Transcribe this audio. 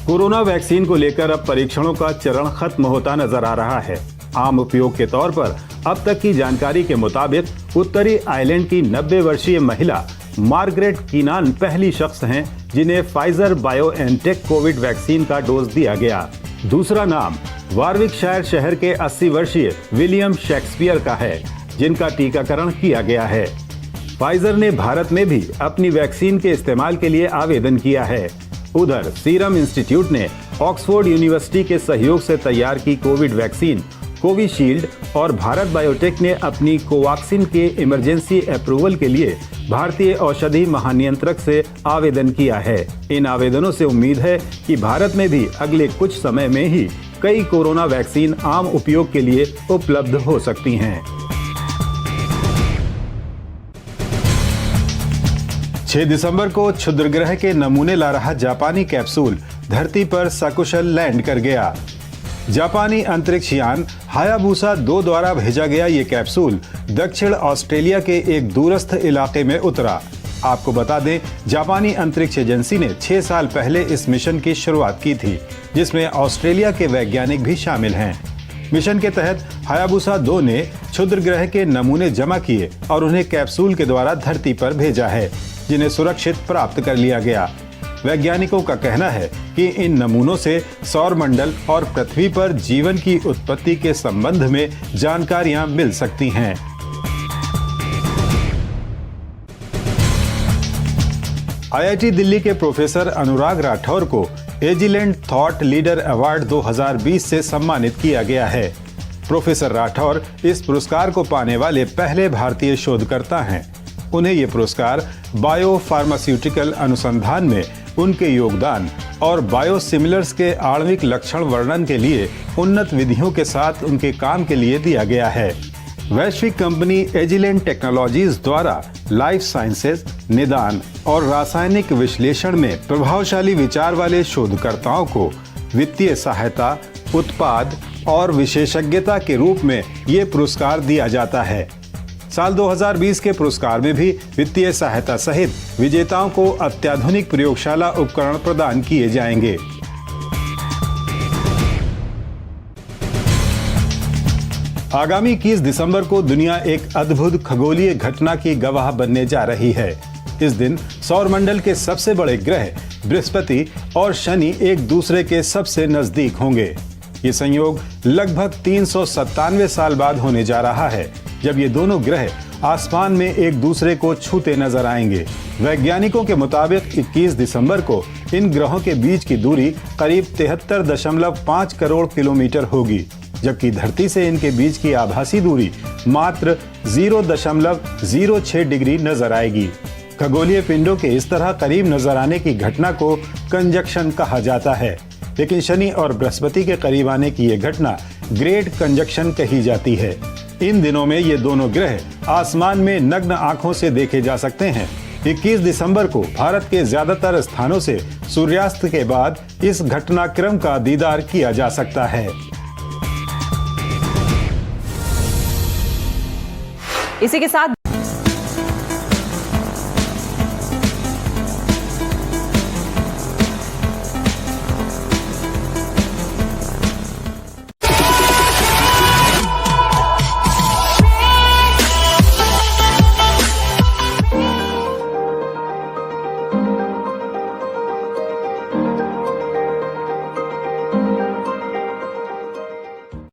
Corona vaccine को लेकर अब परीक्षणों का चरण खत्म होता नजर आ रहा है। आम उपयोग के तौर पर अब तक की जानकारी के मुताबिक उत्तरी आयरलैंड की 90 वर्षीय महिला मार्गरेट कीनान पहली शख्स हैं जिन्हें फाइजर बायोएनटेक कोविड वैक्सीन का डोज दिया गया। दूसरा नाम वारविकशायर शहर के 80 वर्षीय विलियम शेक्सपियर का है, जिनका टीकाकरण किया गया है। फाइजर ने भारत में भी अपनी वैक्सीन के इस्तेमाल के लिए आवेदन किया है। उधर सीरम इंस्टीट्यूट ने ऑक्सफोर्ड यूनिवर्सिटी के सहयोग से तैयार की कोविड वैक्सीन कोविशील्ड और भारत बायोटेक ने अपनी कोवैक्सीन के इमरजेंसी अप्रूवल के लिए भारतीय औषधि महानियंत्रक से आवेदन किया है। इन आवेदनों से उम्मीद है कि भारत में भी अगले कुछ समय में ही कई कोरोना वैक्सीन आम उपयोग के लिए उपलब्ध हो सकती हैं। 6 दिसंबर को क्षुद्रग्रह के नमूने ला रहा जापानी कैप्सूल धरती पर सकुशल लैंड कर गया। जापानी अंतरिक्ष यान हायाबुसा 2 द्वारा भेजा गया ये कैप्सूल दक्षिण ऑस्ट्रेलिया के एक दूरस्थ इलाके में उतरा। आपको बता दें, जापानी अंतरिक्ष एजेंसी ने 6 साल पहले इस मिशन की शुरुआत की थी, जिसमें ऑस्ट्रेलिया के वैज्ञानिक भी शामिल हैं। मिशन के तहत हायाबुसा 2 ने क्षुद्रग्रह के नमूने जमा किए और उन्हें कैप्सूल के द्वारा धरती पर भेजा है, जिन्हें सुरक्षित प्राप्त कर लिया गया। वैज्ञानिकों का कहना है कि इन नमूनों से सौरमंडल और पृथ्वी पर जीवन की उत्पत्ति के संबंध में जानकारियां मिल सकती हैं। आईआईटी दिल्ली के प्रोफेसर अनुराग राठौर को एजिलेंट थॉट लीडर अवार्ड 2020 से सम्मानित किया गया है। प्रोफेसर राठौर इस पुरस्कार को पाने वाले पहले भारतीय शोधकर्ता हैं। उन्हें ये पुरस्कार बायो फार्मास्यूटिकल अनुसंधान में उनके योगदान और बायोसिमिलर्स के आणविक लक्षण वर्णन के लिए उन्नत विधियों के साथ उनके काम के लिए दिया गया है। वैश्विक कंपनी एजिलेंट टेक्नोलॉजीज द्वारा लाइफ साइंसेज, निदान और रासायनिक विश्लेषण में प्रभावशाली विचार वाले शोधकर्ताओं को वित्तीय सहायता, उत्पाद और विशेषज्ञता के रूप में ये पुरस्कार दिया जाता है। साल 2020 के पुरस्कार में भी वित्तीय सहायता सहित विजेताओं को अत्याधुनिक प्रयोगशाला उपकरण प्रदान किए जाएंगे। आगामी 21 दिसंबर को दुनिया एक अद्भुत खगोलीय घटना की गवाह बनने जा रही है। इस दिन सौरमंडल के सबसे बड़े ग्रह बृहस्पति और शनि एक दूसरे के सबसे नजदीक होंगे। ये संयोग लगभग 397 साल बाद होने जा रहा है, जब ये दोनों ग्रह आसमान में एक दूसरे को छूते नजर आएंगे। वैज्ञानिकों के मुताबिक 21 दिसंबर को इन ग्रहों के बीच की दूरी करीब 73.5 करोड़ किलोमीटर होगी, जबकि धरती से इनके बीच की आभासी दूरी मात्र 0.06 डिग्री नजर आएगी। खगोलीय पिंडों के इस तरह करीब नजर आने की घटना को कंजक्शन कहा जाता है, लेकिन शनि और बृहस्पति के करीब आने की ये घटना ग्रेट कंजक्शन कही जाती है। इन दिनों में ये दोनों ग्रह आसमान में नग्न आंखों से देखे जा सकते हैं। 21 दिसंबर को भारत के ज्यादातर स्थानों से सूर्यास्त के बाद इस घटनाक्रम का दीदार किया जा सकता है। इसी के साथ